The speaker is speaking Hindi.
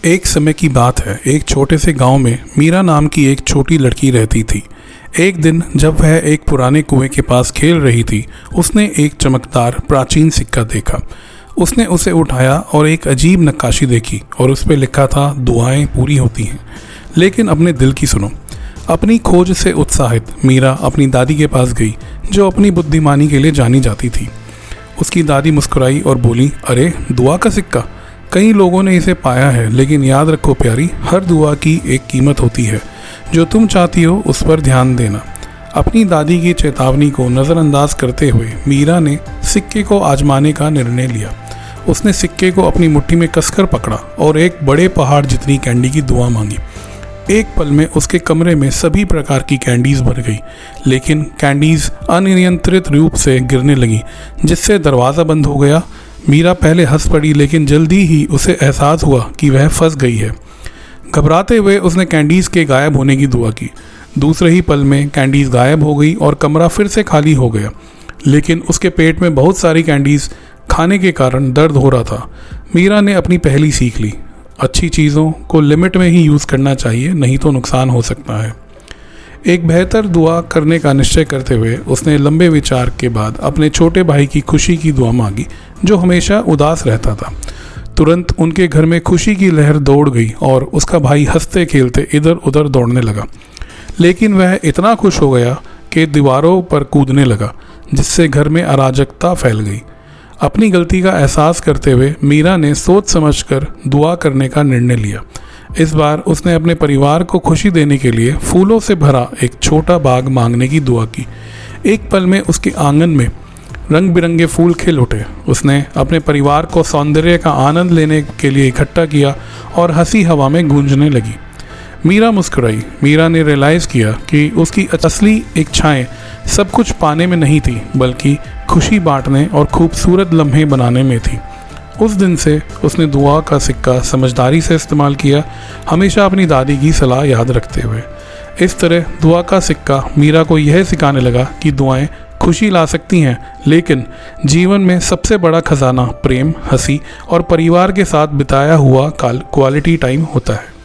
एक समय की बात है। एक छोटे से गांव में मीरा नाम की एक छोटी लड़की रहती थी। एक दिन जब वह एक पुराने कुएं के पास खेल रही थी, उसने एक चमकदार प्राचीन सिक्का देखा। उसने उसे उठाया और एक अजीब नक्काशी देखी और उस पर लिखा था, दुआएं पूरी होती हैं, लेकिन अपने दिल की सुनो। अपनी खोज से उत्साहित मीरा अपनी दादी के पास गई, जो अपनी बुद्धिमानी के लिए जानी जाती थी। उसकी दादी मुस्कुराई और बोली, अरे दुआ का सिक्का, कई लोगों ने इसे पाया है, लेकिन याद रखो प्यारी, हर दुआ की एक कीमत होती है। जो तुम चाहती हो उस पर ध्यान देना। अपनी दादी की चेतावनी को नज़रअंदाज करते हुए मीरा ने सिक्के को आजमाने का निर्णय लिया। उसने सिक्के को अपनी मुट्ठी में कसकर पकड़ा और एक बड़े पहाड़ जितनी कैंडी की दुआ मांगी। एक पल में उसके कमरे में सभी प्रकार की कैंडीज भर गई, लेकिन कैंडीज अनियंत्रित रूप से गिरने लगी, जिससे दरवाज़ा बंद हो गया। मीरा पहले हंस पड़ी, लेकिन जल्दी ही उसे एहसास हुआ कि वह फंस गई है। घबराते हुए उसने कैंडीज़ के गायब होने की दुआ की। दूसरे ही पल में कैंडीज़ गायब हो गई और कमरा फिर से खाली हो गया, लेकिन उसके पेट में बहुत सारी कैंडीज़ खाने के कारण दर्द हो रहा था। मीरा ने अपनी पहली सीख ली, अच्छी चीज़ों को लिमिट में ही यूज़ करना चाहिए, नहीं तो नुकसान हो सकता है। एक बेहतर दुआ करने का निश्चय करते हुए उसने लंबे विचार के बाद अपने छोटे भाई की खुशी की दुआ मांगी, जो हमेशा उदास रहता था। तुरंत उनके घर में खुशी की लहर दौड़ गई और उसका भाई हंसते खेलते इधर उधर दौड़ने लगा। लेकिन वह इतना खुश हो गया कि दीवारों पर कूदने लगा, जिससे घर में अराजकता फैल गई। अपनी गलती का एहसास करते हुए मीरा ने सोच समझकर दुआ करने का निर्णय लिया। इस बार उसने अपने परिवार को खुशी देने के लिए फूलों से भरा एक छोटा बाग मांगने की दुआ की। एक पल में उसके आंगन में रंग बिरंगे फूल खिल उठे। उसने अपने परिवार को सौंदर्य का आनंद लेने के लिए इकट्ठा किया और हंसी हवा में गूंजने लगी। मीरा मुस्कुराई। मीरा ने रियलाइज़ किया कि उसकी असली इच्छाएं सब कुछ पाने में नहीं थी, बल्कि खुशी बांटने और खूबसूरत लम्हे बनाने में थी। उस दिन से उसने दुआ का सिक्का समझदारी से इस्तेमाल किया, हमेशा अपनी दादी की सलाह याद रखते हुए। इस तरह दुआ का सिक्का मीरा को यह सिखाने लगा कि दुआएं खुशी ला सकती हैं, लेकिन जीवन में सबसे बड़ा खजाना प्रेम, हंसी और परिवार के साथ बिताया हुआ क्वालिटी टाइम होता है।